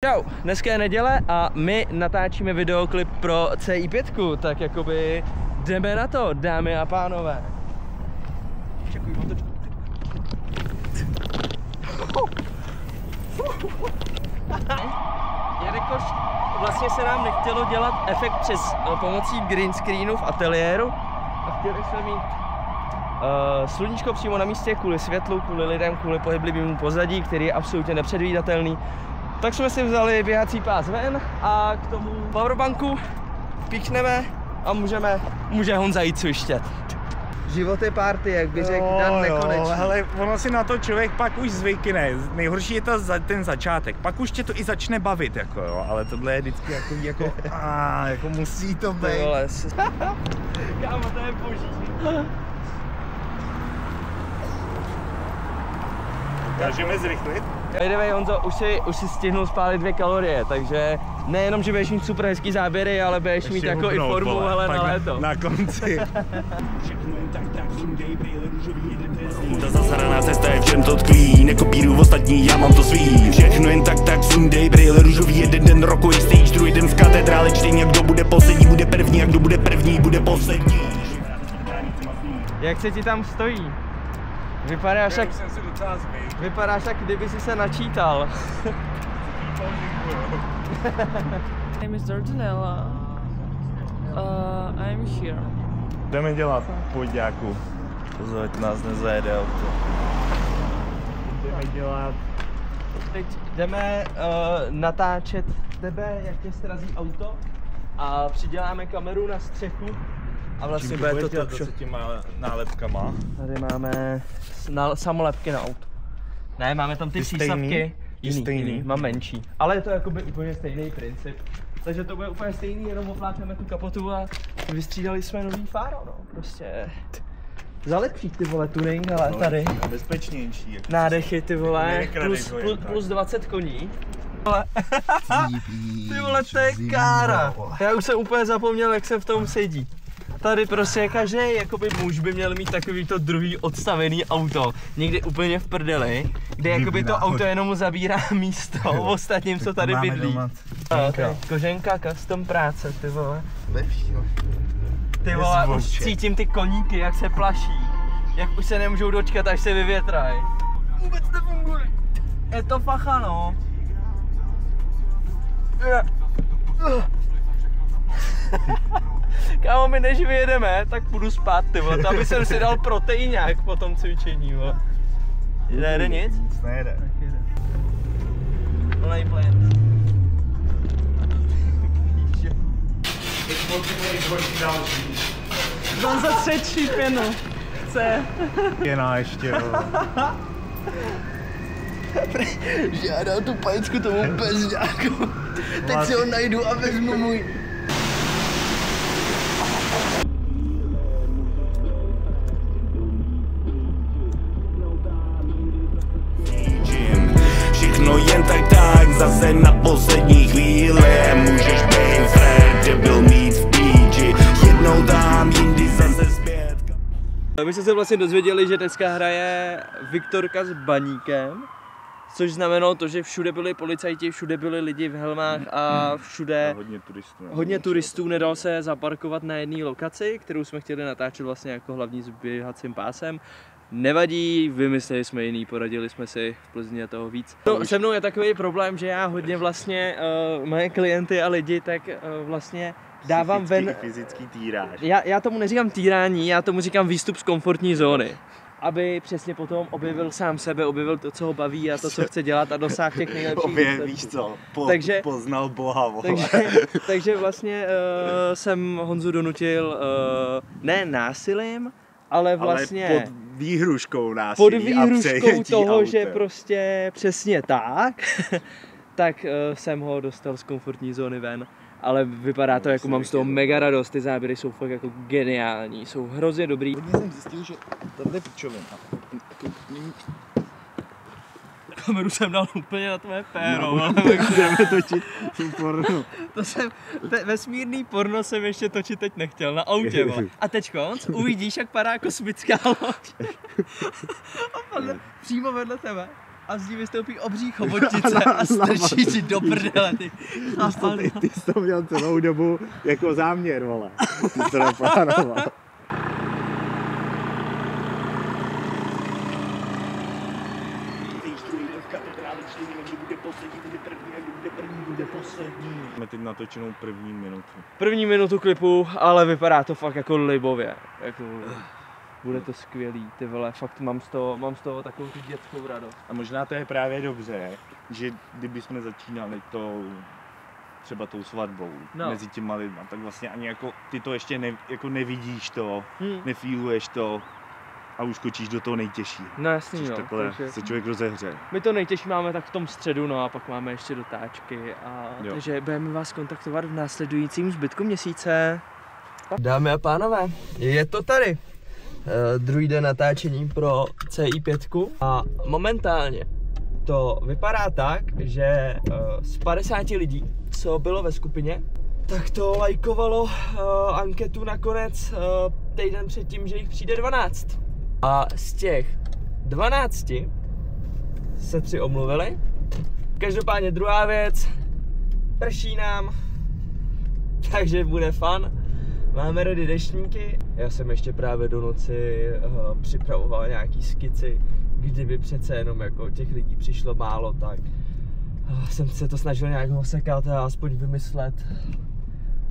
Čau, dneska je neděle a my natáčíme videoklip pro CI5, tak jakoby jdeme na to, dámy a pánové. Čekuj, otočku. Jelikož vlastně se nám nechtělo dělat efekt přes pomocí green screenu v ateliéru a chtěli jsme mít sluníčko přímo na místě kvůli světlu, kvůli lidem, kvůli pohyblivému pozadí, který je absolutně nepředvídatelný. Tak jsme si vzali běhací pás ven a k tomu powerbanku píchneme a může Honza jít cvištět. Život je party, jak by řekl Dan Nekonečný. Ale ono si na to člověk pak už zvykne. Nejhorší je ten začátek. Pak už tě to i začne bavit, jako jo. Ale tohle je vždycky jako musí to být. Kámo, to je boží. Můžeme zrychlit? Anyway, Honzo, už si stihnul spálit 2 kalorie, takže nejenom, že budeš mít super hezký záběry, ale budeš mít jako i formu, ale na léto. Na konci. Ta zasraná cesta je všem to tklí, nekopíruju ostatní, já mám to svý. Všechno jen tak sundej, brýle růžový, jeden den roku je stage, druhý den v katedrále čtení, a kdo bude poslední, bude první, a kdo bude první, bude poslední. Jak se ti tam stojí? Vypadáš jak kdyby si se načítal. My name is Dardanella. I'm here. Jdeme dělat poďáku. Pozor, ať nás nezajede auto. Jdeme dělat. Teď jdeme natáčet tebe, jak tě srazí auto a přiděláme kameru na střechu. A vlastně bude to dělat s těma nálepkama. Tady máme samolepky na auto. Ne, máme tam ty přísavky. Jiný, mám menší. Ale je to jakoby úplně stejný princip. Takže to bude úplně stejný, jenom opláchneme tu kapotu a vystřídali jsme nový fáro, no. Prostě za lepší, ty vole, tuning, ale tady. Bezpečnější. Jako nádechy, ty vole, plus 20 koní. Ty vole, to je kára. Já už jsem úplně zapomněl, jak se v tom sedí. Tady prostě každý jakoby muž by měl mít takovýto druhý odstavený auto, někdy úplně v prdeli, kde jakoby to auto jenom zabírá místo ostatním, co tady bydlí. Koženka, custom práce, ty vole. Ty vole, už cítím ty koníky, jak se plaší, jak už se nemůžou dočkat, až se vyvětraj. Vůbec nefunguje. Je to facha, no. Kámo, my než vyjedeme, tak půjdu spát, ty vole, aby jsem si dal proteinák po tom cvičení, vole. Nejde nic? Nic nejde. Tak jede. Plnej plén. Mám za třetí pěnu. Chce. Pěna ještě, vole. Já dám tu pajicku tomu bezďáku. Teď si ho najdu a vezmu můj. Všechno jen tak, zase na poslední chvíli. Můžeš být Fred, že byl mít v píči. Jednou dám, jindy zase zpět. My jsme se vlastně dozvěděli, že dneska hraje Viktorka s Baníkem. Což znamenalo to, že všude byli policajti, všude byli lidi v helmách a všude hodně turistů. Nedal se zaparkovat na jedné lokaci, kterou jsme chtěli natáčet vlastně jako hlavní s běhacím pásem. Nevadí, vymysleli jsme jiný, poradili jsme si v Plzni toho víc. No, se mnou je takový problém, že já hodně vlastně moje klienty a lidi tak vlastně dávám ven. Fyzický týráž. Já tomu neříkám týrání, já tomu říkám výstup z komfortní zóny. Aby přesně potom objevil sám sebe, objevil to, co ho baví a to, co chce dělat a dosáhl těch nejlepších výsledků. Víš co, poznal Boha, vole. Takže vlastně jsem Honzu donutil ne násilím, ale vlastně pod výhruškou násilí. Pod výhruškou toho, autem. že prostě přesně tak, tak jsem ho dostal z komfortní zóny ven. Ale vypadá to, jako mám z toho mega radost, ty záběry jsou fakt jako geniální, jsou hrozně dobrý. Hodně jsem zjistil, že tohle je pičovina. Kameru jsem dal úplně na tvé péro, no, jdeme točit porno. Vesmírný porno jsem ještě točit teď nechtěl, na autě, a teďkonc uvidíš, jak padá kosmická loď. A padne přímo vedle tebe. a z ní vystoupí obří chobotnice a strčí si do prdele ty. Ty jsi to měl celou dobu jako záměr, vole. Ty jsi to naplánoval. Jsme teď natočenou první minutu. První minutu klipu, ale vypadá to fakt jako libově. Jako, bude to skvělý, ty vole, fakt mám z toho takovou tu dětskou radost. A možná to je právě dobře, že kdybychom začínali třeba tou svatbou mezi těma lidma, tak vlastně ani jako ty to ještě jako nevidíš to, nefíluješ to a už skočíš do toho nejtěžší. No jasný, jo. Takhle se člověk rozehře. My to nejtěžší máme tak v tom středu, no a pak máme ještě dotáčky takže budeme vás kontaktovat v následujícím zbytku měsíce. Dámy a pánové, je to tady. Druhý den natáčení pro CI5 a momentálně to vypadá tak, že z 50 lidí, co bylo ve skupině, tak to lajkovalo anketu nakonec týden předtím, že jich přijde 12. A z těch 12 se 3 omluvili. Každopádně druhá věc, prší nám, takže bude fun. Máme ready deštníky. Já jsem ještě právě do noci připravoval nějaký skici, kdyby přece jenom jako těch lidí přišlo málo, tak jsem se to snažil nějak osekat a aspoň vymyslet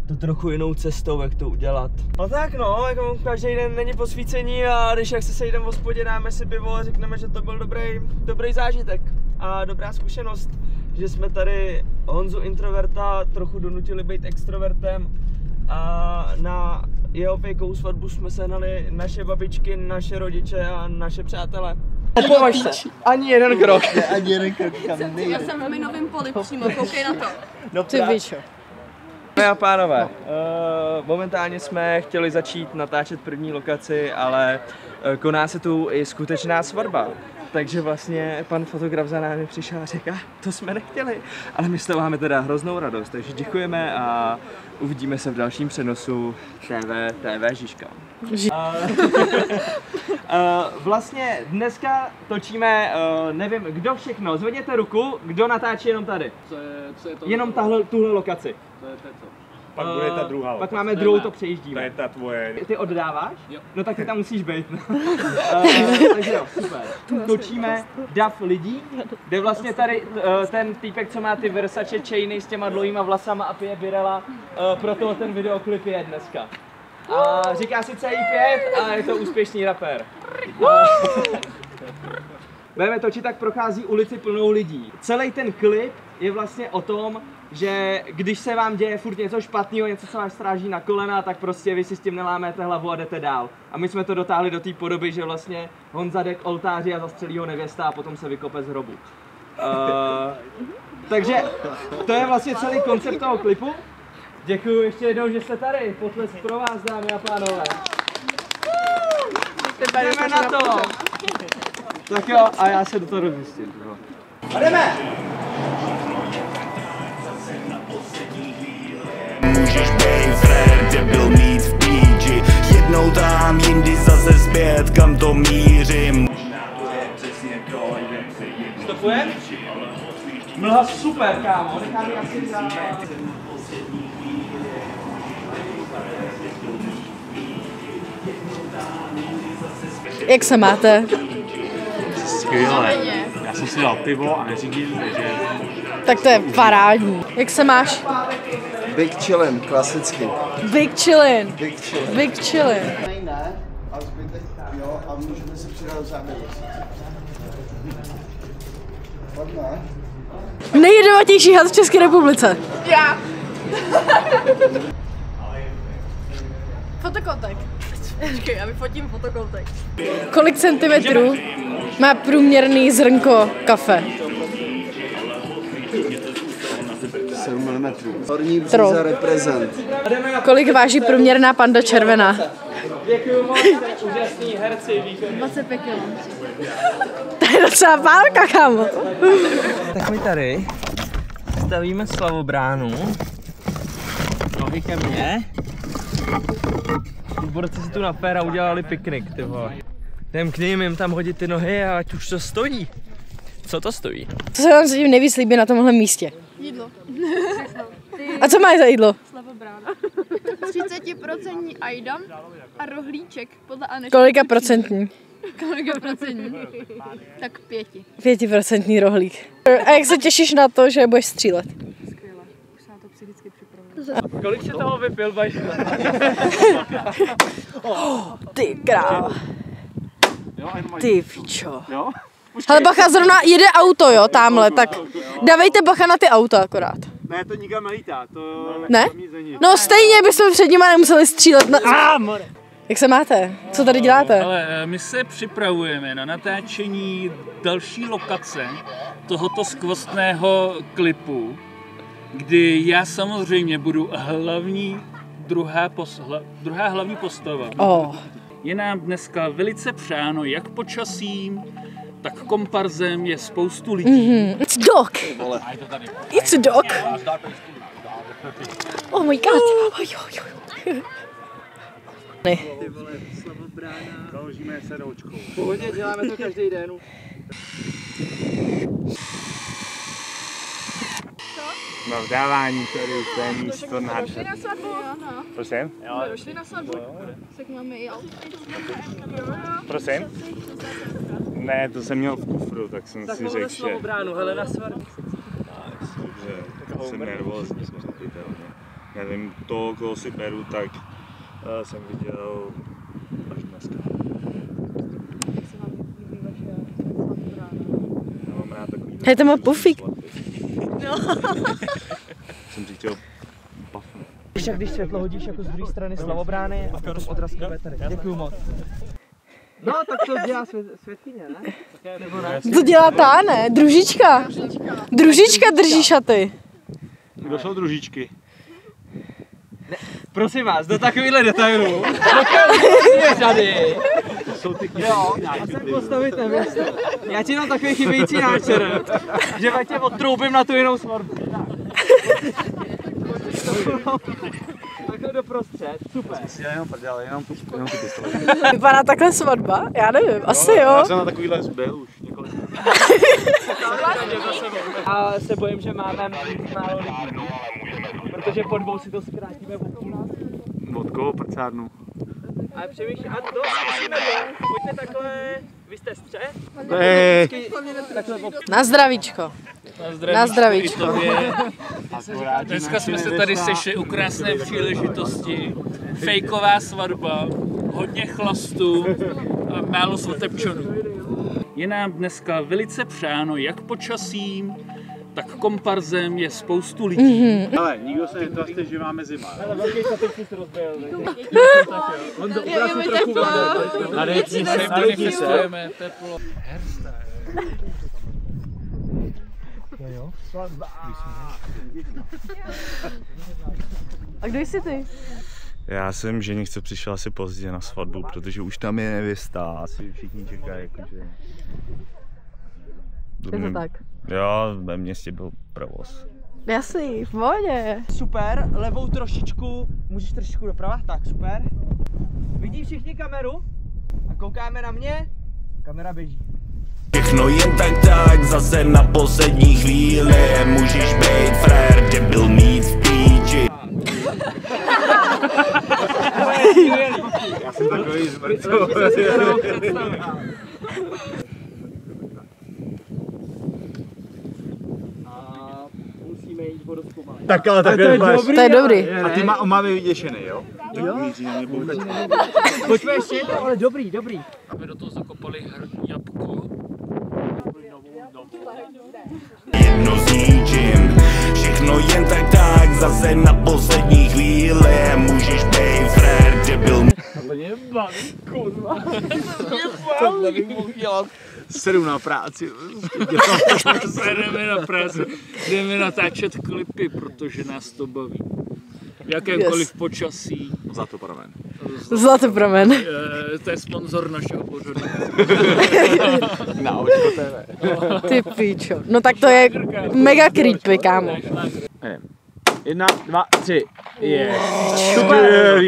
to trochu jinou cestou, jak to udělat. No tak no, jako každý den není posvícení a když jak se sejdeme v hospodě, dáme si pivo a řekneme, že to byl dobrý zážitek a dobrá zkušenost, že jsme tady Honzu introverta trochu donutili být extrovertem a na jeho fejkovou svatbu jsme sehnali naše babičky, naše rodiče a naše přátelé. Opovaž se, ani jeden krok. Ani jeden krok kam nejde. Já jsem v minovém poli přímo, koukej na to. No ty víš. Dámy a pánové, momentálně jsme chtěli začít natáčet první lokaci, ale koná se tu i skutečná svatba. Takže vlastně pan fotograf za námi přišel a říká, to jsme nechtěli, ale my z toho máme teda hroznou radost, takže děkujeme a uvidíme se v dalším přenosu TV Žižka. Vlastně dneska točíme, nevím kdo všechno, zvedněte ruku, kdo natáčí jenom tady. Co je to? Jenom tuhle lokaci. To je to. Pak bude ta druhá lokace. Pak máme druhou, to přejíždíme. To je ta tvoje. Ty oddáváš? Jo. No tak ty tam musíš být. Takže jo, super. Točíme dav lidí, kde vlastně tady ten týpek, co má ty Versace chainy s těma dlouhýma vlasama a pije Birela, proto ten videoklip je dneska. A říká si CI5 a je to úspěšný rapper. Budeme točit, tak prochází ulici plnou lidí. Celý ten klip je vlastně o tom, že když se vám děje furt něco špatného, něco, co vás stráží na kolena, tak prostě vy si s tím nelámete hlavu a jdete dál. A my jsme to dotáhli do té podoby, že vlastně Honza jde k oltáři a zastřelí ho nevěsta a potom se vykope z hrobu. Takže to je vlastně celý koncept toho klipu. Děkuju ještě jednou, že jste tady. Potlesk pro vás, dámy a pánové. Jdeme na to. Tak jo, a já se do toho rozjistím. A jdeme! Můžeš být frér, debil mít v píči. Jednou tam, jindy zase zpět, kam to mířím. Stopujem? Mlha super, kámo, nechám ji asi za... Jak se máte? Skvěle. Já jsem si dal pivo a neřídím, takže... Tak to je parádní. Jak se máš? Big chillin, klasicky. Big chillin. Big chillin. Big chillin. Ne, a zbytek, jo, a můžeme si přidat záměr. Pojďme. Nejjedovatější had v České republice. Já. Fotokoutek. Počkej, já vyfotím fotokoutek. Kolik centimetrů má průměrný zrnko kafe? 7 mm. Horní bříza reprezent. Kolik váží průměrná panda červená? Děkuju moc, úžasný herci, výkon. 25 kg. To je docela pálka, kámo. Tak my tady stavíme slavobránu. Nohy ke mně. Borci si tu na péra udělali piknik, ty vole. Jdem k ním, jim tam hodit ty nohy a ať už to stojí. Co to stojí? To se vám zatím nejvíc líbí na tomhle místě? Jídlo. A co máš za jídlo? Slavobrána. 30% ajda a rohlíček podle Anešky. Kolika procentní? Kolika procentní? Tak 5. 5% rohlík. A jak se těšíš na to, že budeš střílet? Skvěle. Už se na to psychicky připravuju. Kolik si toho vypil, Baška? Ty kráva. Ty pičo. Ale bacha, zrovna jede auto, jo, tamhle, tak dávejte bacha na ty auta akorát. Ne, to nikam nelítá, to Ne? No stejně bychom před nimi nemuseli střílet na... Jak se máte? Co tady děláte? Ale my se připravujeme na natáčení další lokace tohoto skvostného klipu, kdy já samozřejmě budu druhá hlavní postava. Je nám dneska velice přáno jak počasím, tak komparzem je spoustu lidí. It's dog. It's a dog. Oh my god. Ty vole, Slavobrána. Založíme seroučkou. V pohodě, děláme to každý den. Na vdávání tady už to je místo na... Došli na svatbu? Prosím? Došli na svatbu? Tak máme i auto. Prosím? Ne, to jsem měl v kufru, tak jsem si řekl, že... Slavobránu, hele na svatbu. Jsem nervózní, nevím, to, koho si beru, tak jsem viděl až dneska. Já mám rád takový... Hej, to má pufík. Jsem si chtěl bafnout. Víš, jak když světlo hodíš jako z druhé strany Slavobrány a potom odrazky tady. Děkuju moc. No, tak to dělá světkyně, ne? Nebo ne? To dělá ta, ne? Družička. Družička drží šaty. Kdo jsou družičky? Ne, prosím vás, do takovýchhle detailů. Řady. Jsou ty Jo, já jsem postavit nevěstu. Já ti dám takový chybějící náčer, že tě odtroubím na tu jinou svatbu. Takhle doprostřed, super. Já jenom prdel, jenom ty pistole. Vypadá takhle svatba? Já nevím, asi jo. Já jsem na takovýhle zbyl už několik. Já se bojím, že máme málo lidí, protože po 2 si to zkrátíme o půl. Od koho prcárnu? Ale přemýšlím, a to musíme dělat. Pojďme takhle, vy jste střed. Na zdravíčko. Na zdravíčko. Dneska jsme se tady sešli u krásné příležitosti. Fejková svatba, hodně chlastů, málo svatebčanů. Je nám dneska velice přáno jak počasím, tak komparzem je spoustu lidí. Ale nikdo se netvařte, že máme zima. Ale velký statek si rozbil. On to opravdu trochu Se manifestujeme teplo. A kdo jsi ty? Já jsem ženichce přišel asi pozdě na svatbu, protože už tam je nevěsta, asi všichni čekají, jakože... Je to tak? Jo, ve městě byl provoz. Jasný, v pohodě. Super, levou trošičku, můžeš trošičku doprava, tak super. Vidí všichni kameru? A koukáme na mě, kamera běží. Všechno jen tak, zase na poslední chvíli. Můžeš být frér, debil mít v píči. Já jsem takový zmrcov. Musíme jít vodostu malé. Tak ale tak je To je dobrý. A ty má vyvěšený, jo? Jo? Pojďme ještě jednou, ale dobrý. Aby do toho zakopali jabko. Jedno zničím, všechno jen tak, zase na poslední chvíli. Můžeš být frér, debil. To mě baví, kurva. Tohle bych mohl dělat. Sedu na práci. Jdeme na práci, jdeme natáčet klipy, protože nás to baví. V jakémkoliv počasí. Zlatopramen. Zlatopramen. To je sponzor našeho pořadu. Na Očko TV. Ty píčo. No tak to je mega creepy, kámo. 1, 2, 3. Yes. Super.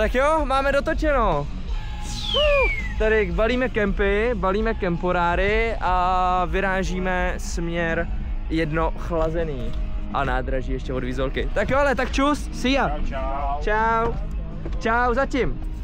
Tak jo, máme dotočeno. Tady balíme kempy, balíme kemporáry a vyrážíme směr jedno chlazený. A nádraží ještě od Vizolky. Tak jo, ale tak čus, see ya. Čau. Čau zatím.